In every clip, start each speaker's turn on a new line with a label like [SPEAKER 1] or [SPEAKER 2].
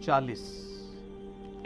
[SPEAKER 1] 40।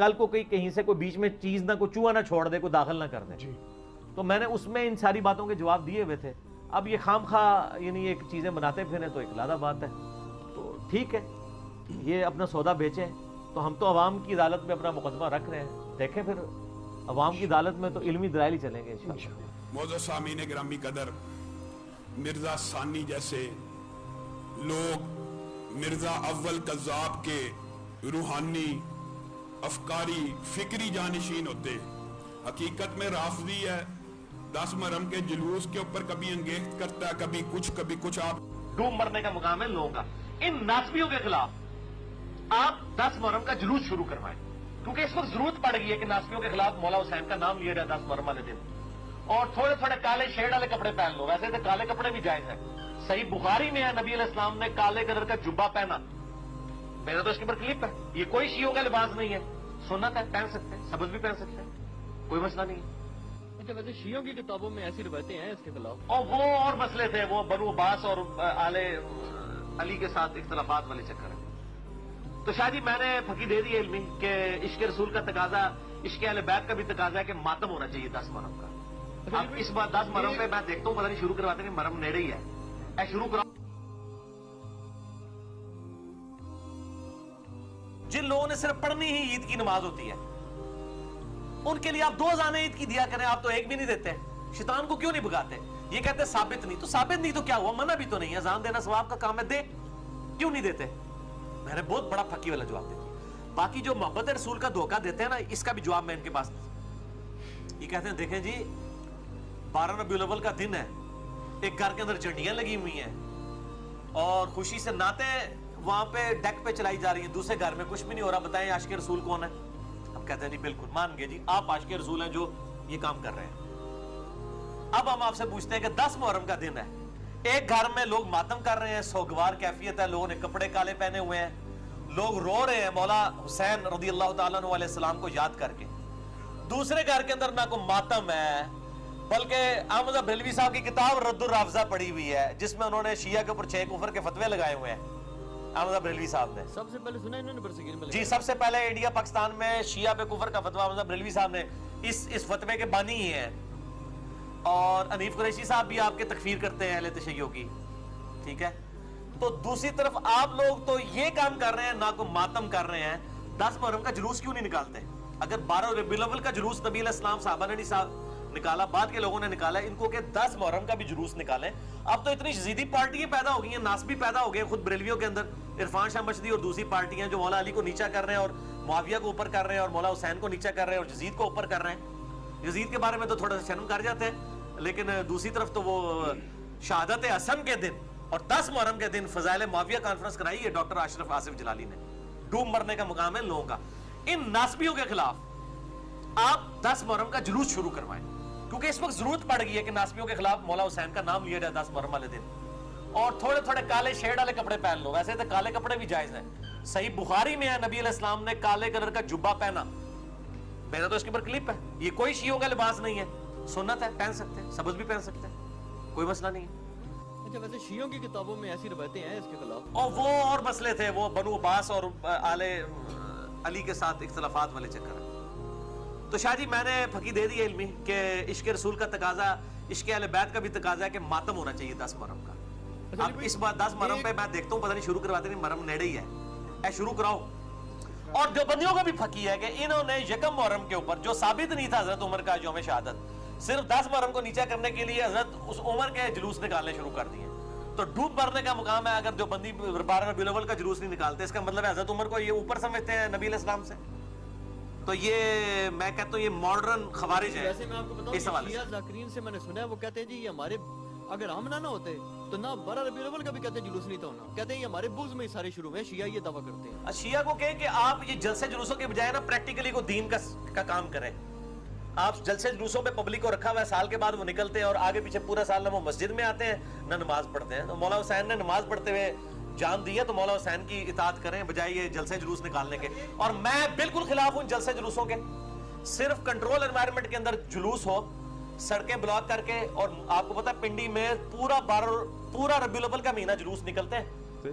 [SPEAKER 1] کل کو کہیں سے کوئی بیچ میں چیز نہ کوئی چوہا نہ چھوڑ دے، کوئی داخل نہ کر دے. تو میں نے اس میں ان ساری باتوں کے جواب دیے ہوئے تھے. اب یہ خام خواہ یعنی ایک چیزیں بناتے پھریں تو ایک علیحدہ بات ہے. تو ٹھیک ہے، یہ اپنا سودا بیچیں. تو ہم تو عوام کی عدالت میں اپنا مقدمہ رکھ رہے ہیں، دیکھیں پھر عوام کی عدالت میں تو علمی دلائل ہی چلیں گے انشاءاللہ.
[SPEAKER 2] معزز سامعین گرامی قدر، مرزا ثانی جیسے لوگ مرزا اول کذاب کے روحانی، افکاری، فکری جانشین ہوتے. حقیقت میں رافضی ہے، 10 محرم کے جلوس کے اوپر کبھی انگیخت کرتا ہے، کبھی کچھ. آپ
[SPEAKER 1] ڈوب مرنے کا مقام ہے لوگوں کا. ان ناسبیوں کے خلاف آپ 10 محرم کا جلوس شروع کروائیں، کیونکہ اس وقت ضرورت پڑ گئی ہے کہ ناسبیوں کے خلاف مولا حسین کا نام لیا جائے 10 محرم والے دن. اور تھوڑے تھوڑے کالے شیڈ والے کپڑے پہن لو. ویسے تو کالے کپڑے بھی جائز ہیں. صحیح بخاری میں ہے نبی علیہ السلام نے کالے کلر کا جبہ پہنا. میرا تو اس کے اوپر کلپ ہے. یہ کوئی شیعوں کا لباس نہیں ہے، سنت ہے، پہن سکتے ہیں، سبز بھی پہن سکتے ہیں، کوئی مسئلہ نہیں ہے.
[SPEAKER 3] اچھا، ویسے شیعوں کی کتابوں میں ایسی روایتیں ہیں اس کے خلاف؟
[SPEAKER 1] اور وہ اور مسئلے تھے، وہ بنو عباس اور آل علی کے ساتھ اختلافات والے چکر ہیں. تو شاید ہی میں نے پھکی دے دی علمی کہ عشق رسول کا تقاضا، عشق اہل بیت کا بھی تقاضا ہے کہ ماتم ہونا چاہیے 10 محرم کا. اب اس بار 10 محرم پہ میں دیکھتا ہوں پتہ نہیں شروع کرواتے نہیں، محرم نیڑے ہی ہے. اے شروع کرا. جن لوگوں نے صرف پڑھنی ہی عید کی نماز ہوتی ہے ان کے لیے آپ 2 اذانیں عید کی دیا کریں، آپ تو ایک بھی نہیں دیتے. شیطان کو کیوں نہیں بھگاتے؟ یہ کہتے ہیں ثابت نہیں. تو ثابت نہیں تو کیا ہوا؟ منع بھی تو نہیں ہے. اذان دینا ثواب کا کام ہے، دے. کیوں نہیں دیتے؟ میں نے بہت بڑا پھکی والا جواب دیا. باقی جو محبت رسول کا دھوکہ دیتے ہیں نا، اس کا بھی جواب میں ان کے پاس. یہ کہتے ہیں دیکھیں جی 12 ربیع الاول کا دن ہے، ایک گھر کے اندر چنڈیاں لگی ہوئی ہیں اور خوشی سے نعتیں وہاں پہ ڈیک پہ چلائی جا رہی ہیں، دوسرے گھر میں کچھ بھی نہیں ہو رہا. بتائیں عاشق رسول کون ہے؟ ہم کہتے ہیں نہیں بالکل مان گئے جی، آپ عاشق رسول ہیں جو یہ کام کر رہے ہیں. اب ہم آپ سے پوچھتے ہیں کہ 10 محرم کا دن ہے، ایک گھر میں لوگ ماتم کر رہے ہیں، سوگوار کیفیت ہے، لوگوں نے کپڑے کالے پہنے ہوئے ہیں، لوگ رو رہے ہیں مولا حسین رضی اللہ تعالیٰ عنہ علیہ السلام کو یاد کر کے. دوسرے گھر کے اندر نہ کوئی ماتم ہے، بلکہ احمد بریلوی صاحب کی کتاب رد الرافضہ پڑھی ہوئی ہے جس میں انہوں نے شیعہ کے اوپر 6 کفر کے فتوے لگائے ہوئے ہیں. احمد بریلوی صاحب نے
[SPEAKER 3] سب سے پہلے سنا انہوں نے برصغیر میں
[SPEAKER 1] جی، سب سے پہلے انڈیا پاکستان میں شیعہ پہ کفر کا فتویٰ احمد بریلوی صاحب نے اس فتوے کے بانی ہی ہیں. اور حنیف قریشی صاحب بھی آپ کے تکفیر کرتے ہیں اہل تشیع کی. ٹھیک ہے، تو دوسری طرف آپ لوگ تو یہ کام کر رہے ہیں، نہ کو ماتم کر رہے ہیں. 10 محرم کا جلوس کیوں نہیں نکالتے؟ اگر 12 ربیع الاول کا جلوس نبی علیہ السلام صحابہ نے نہیں نکالا، بعد کے لوگوں نے نکالا، ان کو کہ 10 محرم کا بھی جلوس نکالیں. اب تو اتنی یزیدی پارٹیاں پیدا ہو گئی ہیں، ناسبی پیدا ہو گئے خود بریلویوں کے اندر، عرفان شاہ مشدی اور دوسری پارٹیاں جو مولا علی کو نیچا کر رہے ہیں اور معاویہ کو اوپر کر رہے ہیں اور مولا حسین کو نیچا کر رہے ہیں اور یزید کو اوپر کر رہے ہیں. یزید کے بارے میں تو تھوڑا سا شرم کر جاتے ہیں، لیکن دوسری طرف تو وہ شہادت حسن کے دن اور 10 محرم کے دن فضائل معاویہ کانفرنس کرائی ہے ڈاکٹر اشرف آصف جلالی نے. ڈوب مرنے کا مقام ہے لوگوں کا. ان ناسبیوں کے خلاف آپ 10 محرم کا جلوس شروع کروائیں، کیونکہ اس وقت ضرورت پڑ گئی ہے کہ ناسبیوں کے خلاف مولا حسین کا نام لیا جائے 10 محرم والے دن. اور تھوڑے تھوڑے کالے شیڈ والے کپڑے پہن لو. ویسے تو کالے کپڑے بھی جائز ہیں. صحیح بخاری میں ہے نبی علیہ السلام نے کالے کلر کا جبہ پہنا. میرا تو اس کے اوپر کلپ ہے. یہ کوئی شیعوں کا لباس نہیں ہے، سنت ہے، پہن سکتے ہیں، سبز بھی پہن سکتے ہیں، کوئی مسئلہ نہیں ہے.
[SPEAKER 3] اچھا، ویسے شیعوں کی کتابوں میں ایسی روایتیں ہیں اس کے خلاف؟
[SPEAKER 1] اور وہ اور مسئلے تھے، وہ بنو عباس اور آل علی کے ساتھ اختلافات والے چکر ہیں. تو شاہ جی میں نے پھکی دے دی علمی کہ عشق رسول کا تقاضا، عشق اہل بیت کا بھی تقاضا ہے کہ ماتم ہونا چاہیے 10 محرم کا. اب اس بار 10 محرم پہ میں دیکھتا ہوں پتہ نہیں شروع کرواتے نہیں، محرم نیڑے ہی ہے. اے شروع کراؤ. اور جو بندیوں کا بھی پھکی ہے کہ انہوں نے یکم محرم کے اوپر جو ثابت نہیں تھا حضرت عمر کا یوم شہادت، صرف 10 محرم کو نیچا کرنے کے لیے حضرت اس عمر کے جلوس نکالنے شروع کر دیے. تو ڈوب مرنے کا مقام ہے. اگر جو بندی 12 ربیع الاول کا جلوس نہیں نکالتے، اس کا مطلب ہے حضرت عمر کو یہ اوپر سمجھتے ہیں نبی علیہ السلام سے. تو یہ میں کہتا ہوں یہ ماڈرن خوارج ہے.
[SPEAKER 3] ویسے میں آپ کو بتاؤں
[SPEAKER 1] اس حوالے
[SPEAKER 3] شیعہ ذاکرین سے میں نے سنا ہے، وہ کہتے ہیں جی یہ ہمارے اگر ہم نہ ہوتے تو نہ 12 ربیع الاول کا بھی کہتے ہیں جلوس نہیں تھا ہونا. کہتے ہیں یہ ہمارے بغض میں ہی سارے شروع ہوئے. شیعہ یہ دعویٰ کرتے ہیں.
[SPEAKER 1] شیعہ کو کہیں کہ آپ یہ جلسے جلوسوں کے بجائے نا پریکٹیکلی کو دین کا کام کریں. آپ جلسے جلوسوں پہ پبلک کو رکھا ہوا ہے، سال کے بعد وہ نکلتے ہیں اور آگے پیچھے پورا سال نہ وہ مسجد میں آتے ہیں نہ نماز پڑھتے ہیں. تو مولا حسین نے نماز پڑھتے ہوئے جان دی ہے، تو مولا حسین کی اطاعت کریں بجائے یہ جلسے جلوس نکالنے کے. اور میں بالکل خلاف ہوں جلسے جلوسوں کے. صرف کنٹرول انوائرمنٹ کے اندر جلوس ہو، سڑکیں بلاک کر کے. اور آپ کو پتا پنڈی میں پورا ربیع الاول کا مہینہ جلوس نکلتے ہیں.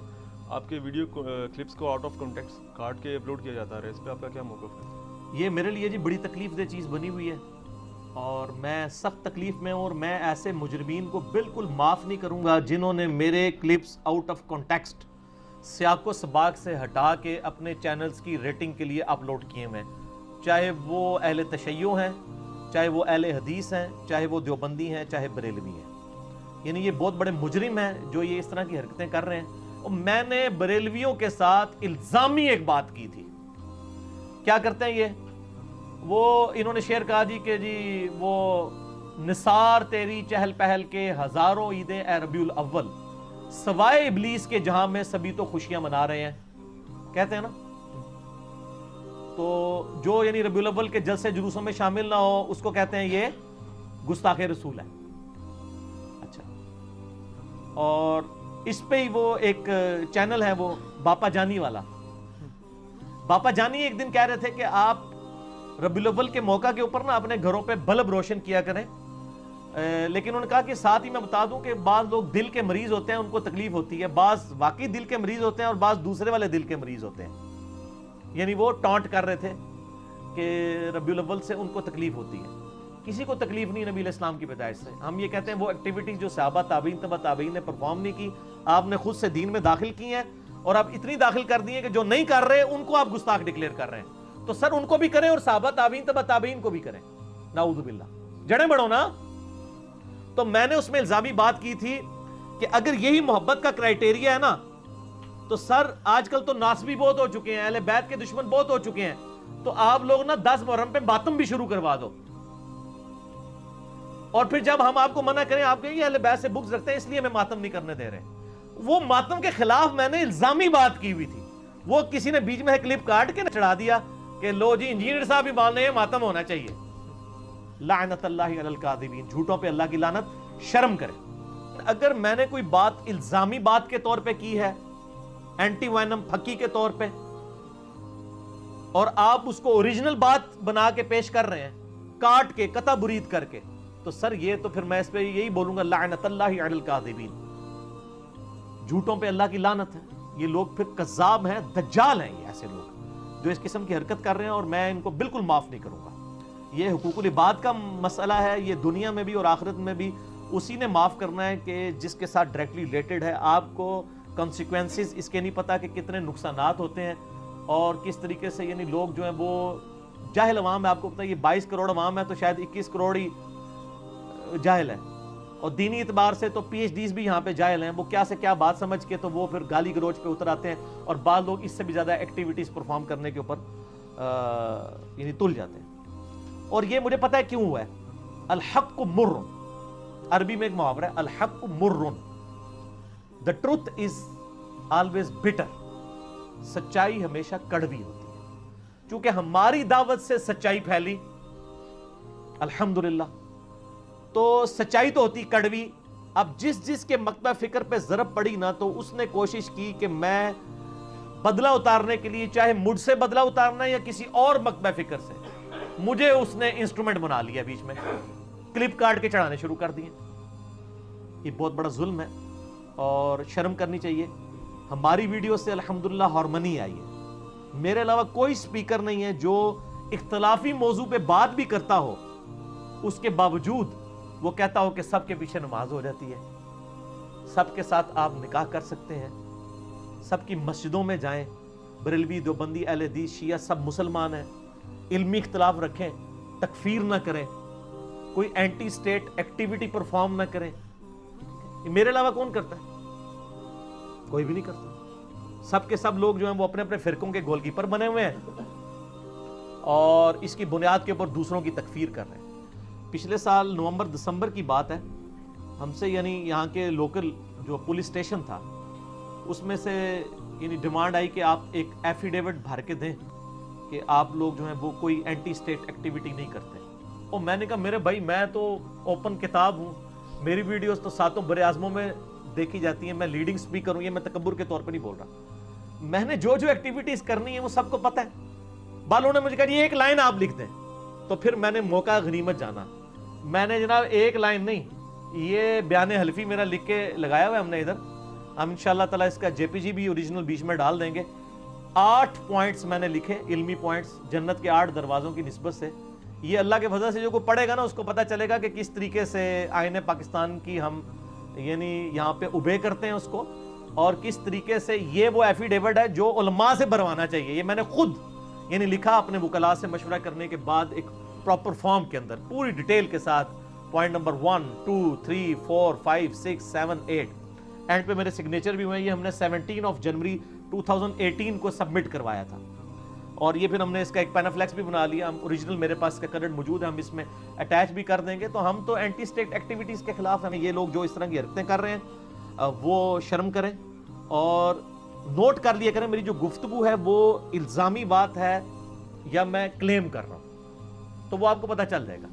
[SPEAKER 4] آپ کے ویڈیو کلپس کو آؤٹ آف کانٹیکسٹ کاٹ کے اپلوڈ کیا جاتا ہے، اس پہ آپ کا کیا موقف ہے؟
[SPEAKER 1] یہ میرے لیے جی بڑی تکلیف دہ چیز بنی ہوئی ہے اور میں سخت تکلیف میں ہوں، اور میں ایسے مجرمین کو بالکل معاف نہیں کروں گا جنہوں نے میرے کلپس آؤٹ آف کانٹیکسٹ سیاق و سباق سے ہٹا کے اپنے چینلز کی ریٹنگ کے لیے اپلوڈ کیے ہوئے ہیں، چاہے وہ اہل تشیع ہیں، چاہے وہ اہل حدیث ہیں، چاہے وہ دیوبندی ہیں، چاہے بریلوی ہیں. یعنی یہ بہت بڑے مجرم ہیں جو یہ اس طرح کی حرکتیں کر رہے ہیں. اور میں نے بریلویوں کے ساتھ الزامی ایک بات کی تھی. کیا کرتے ہیں یہ؟ وہ انہوں نے شعر کہا جی کہ جی وہ نثار تیری چہل پہل کے ہزاروں عیدیں اے ربیع الاول، سوائے ابلیس کے جہاں میں سبھی تو خوشیاں منا رہے ہیں. کہتے ہیں نا. تو جو یعنی ربیع الاول کے جلسے جلوسوں میں شامل نہ ہو اس کو کہتے ہیں یہ گستاخ رسول ہے. اچھا. اور اس پہ ہی وہ ایک چینل ہے وہ باپا جانی والا. باپا جانی ایک دن کہہ رہے تھے کہ آپ ربیع الاول کے موقع کے اوپر نا اپنے گھروں پہ بلب روشن کیا کریں، لیکن انہوں نے کہا کہ ساتھ ہی میں بتا دوں کہ بعض لوگ دل کے مریض ہوتے ہیں، ان کو تکلیف ہوتی ہے، بعض واقعی دل کے مریض ہوتے ہیں اور بعض دوسرے والے دل کے مریض ہوتے ہیں. یعنی وہ ٹانٹ کر رہے تھے کہ ربیع الاول سے ان کو تکلیف ہوتی ہے. کسی کو تکلیف نہیں نبی علیہ السلام کی پیدائش سے. ہم یہ کہتے ہیں وہ ایکٹیویٹیز جو صحابہ تابعین تبع تابعین نے پرفارم نہیں کی، آپ نے خود سے دین میں داخل کی ہیں اور آپ اتنی داخل کر دی ہیں کہ جو نہیں کر رہے ان کو آپ گستاخ ڈکلیئر کر رہے ہیں. تو سر ان کو بھی کریں اور صحابہ تابعین تبع تابعین کو بھی کریں. نعوذ باللہ. جڑیں بڑھو نا. تو میں نے اس میں الزامی بات کی تھی کہ اگر یہی محبت کا کرائیٹیریا ہے نا تو سر آج کل تو ناسبی بہت ہو چکے ہیں، اہل بیت کے دشمن بہت ہو چکے ہیں، تو آپ لوگ نا 10 محرم پہ ماتم بھی شروع کروا دو. اور پھر جب ہم آپ کو منع کریں آپ کہیں یہ اہل بیت سے بغض رکھتے ہیں اس لیے ہمیں ماتم نہیں کرنے دے رہے. وہ ماتم کے خلاف میں نے الزامی بات کی ہوئی تھی. وہ کسی نے بیچ میں کلپ کاٹ کے چڑھا دیا کہ لو جی انجینئر صاحب بھی مان رہے ہیں ماتم ہونا چاہیے. لعنت اللہ علی الکاذبین. جھوٹوں پہ اللہ کی لعنت. شرم کرے. اگر میں نے کوئی بات الزامی بات کے طور پہ کی ہے، اینٹی وینم پھکی کے طور پہ، اور آپ اس کو اوریجنل بات بنا کے پیش کر رہے ہیں کاٹ کے قطع برید کر کے، تو سر یہ تو پھر میں اس پہ یہی بولوں گا لعنت اللہ علی الکاذبین. جھوٹوں پہ اللہ کی لعنت ہے. یہ لوگ پھر کذاب ہیں، دجال ہیں. یہ ایسے لوگ جو اس قسم کی حرکت کر رہے ہیں، اور میں ان کو بالکل معاف نہیں کروں گا. یہ حقوق العباد کا مسئلہ ہے، یہ دنیا میں بھی اور آخرت میں بھی اسی نے معاف کرنا ہے کہ جس کے ساتھ ڈائریکٹلی ریلیٹڈ ہے. آپ کو کنسیکوینسز اس کے نہیں پتا کہ کتنے نقصانات ہوتے ہیں اور کس طریقے سے یعنی لوگ جو ہیں وہ جاہل عوام ہے. آپ کو پتا ہے یہ 22 کروڑ عوام ہے تو شاید 21 کروڑ ہی جاہل ہے، اور دینی اعتبار سے تو پی ایچ ڈیز بھی یہاں پہ جاہل ہیں. وہ کیا سے کیا بات سمجھ کے تو وہ پھر گالی گلوچ پہ اتر آتے ہیں، اور بعض لوگ اس سے بھی زیادہ ایکٹیویٹیز پرفارم کرنے کے اوپر یعنی تل جاتے ہیں. اور یہ مجھے پتا ہے کیوں ہوا ہے. الحق مر، عربی میں ایک محاورہ ہے الحق مر، the truth is always bitter. سچائی ہمیشہ کڑوی ہوتی ہے. چونکہ ہماری دعوت سے سچائی پھیلی الحمدللہ، تو سچائی تو ہوتی کڑوی. اب جس کے مکتبہ فکر پہ ضرب پڑی نا تو اس نے کوشش کی کہ میں بدلہ اتارنے کے لیے چاہے مجھ سے بدلہ اتارنا یا کسی اور مکتبہ فکر سے، مجھے اس نے انسٹرومنٹ بنا لیا. بیچ میں کلپ کاٹ کے چڑھانے شروع کر دیے. یہ بہت بڑا ظلم ہے اور شرم کرنی چاہیے. ہماری ویڈیو سے الحمدللہ ہارمنی آئی ہے. میرے علاوہ کوئی سپیکر نہیں ہے جو اختلافی موضوع پہ بات بھی کرتا ہو، اس کے باوجود وہ کہتا ہو کہ سب کے پیچھے نماز ہو جاتی ہے، سب کے ساتھ آپ نکاح کر سکتے ہیں، سب کی مسجدوں میں جائیں. بریلوی، دیوبندی، اہل حدیث، شیعہ سب مسلمان ہیں. علمی اختلاف رکھیں، تکفیر نہ کریں، کوئی اینٹی سٹیٹ ایکٹیویٹی پرفارم نہ کریں. میرے علاوہ کون کرتا ہے؟ کوئی بھی نہیں کرتا. سب کے سب لوگ جو ہیں وہ اپنے اپنے فرقوں کے گول کیپر بنے ہوئے ہیں اور اس کی بنیاد کے اوپر دوسروں کی تکفیر کر رہے ہیں. پچھلے سال نومبر دسمبر کی بات ہے، ہم سے یعنی یہاں کے لوکل جو پولیس اسٹیشن تھا اس میں سے یعنی ڈیمانڈ آئی کہ آپ ایک ایفیڈیوٹ بھر کے دیں کہ آپ لوگ جو ہیں وہ کوئی اینٹی سٹیٹ ایکٹیویٹی نہیں کرتے. اور میں نے کہا میرے بھائی میں تو اوپن کتاب ہوں، میری ویڈیوز تو ساتوں بر اعظموں میں دیکھی جاتی ہیں، میں لیڈنگ سپیکر ہوں. یہ میں تکبر کے طور پہ نہیں بول رہا. میں نے جو ایکٹیویٹیز کرنی ہے وہ سب کو پتہ ہے. بالوں نے مجھے کہا یہ ایک لائن آپ لکھ دیں، تو پھر میں نے موقع غنیمت جانا. میں نے جناب ایک لائن نہیں، یہ بیان حلفی میرا لکھ کے لگایا ہوا ہے ہم نے ادھر. ہم انشاءاللہ تعالیٰ اس کا جے پی جی بھی اوریجنل بیچ میں ڈال دیں گے. 8 پوائنٹس میں نے لکھے، علمی پوائنٹس، جنت کے 8 دروازوں کی نسبت سے. یہ اللہ کے فضل سے جو کوئی پڑھے گا نا اس کو پتہ چلے گا کہ کس طریقے سے آئین پاکستان کی ہم یعنی یہاں پہ اوبے کرتے ہیں اس کو، اور کس طریقے سے یہ وہ ایفیڈیوٹ ہے جو علماء سے بھروانا چاہیے. یہ میں نے خود یعنی لکھا اپنے وکلاء سے مشورہ کرنے کے بعد ایک پراپر فارم کے اندر پوری ڈیٹیل کے ساتھ. پوائنٹ نمبر 1 2 3 4 5 6 7 8 اینڈ پہ میرے سگنیچر بھی ہوئے. یہ ہم نے 17 جنوری 2018 کو سبمٹ کروایا تھا، اور یہ پھر ہم نے اس کا ایک پینافلیکس بھی بنا لیا. ہم اوریجنل میرے پاس کا کرنٹ موجود ہے، ہم اس میں اٹیچ بھی کر دیں گے. تو ہم تو اینٹی اسٹیٹ ایکٹیویٹیز کے خلاف ہیں. یہ لوگ جو اس طرح کی حرکتیں کر رہے ہیں وہ شرم کریں، اور نوٹ کر لیا کریں میری جو گفتگو ہے وہ الزامی بات ہے یا میں کلیم کر رہا ہوں، تو وہ آپ کو پتہ چل جائے گا.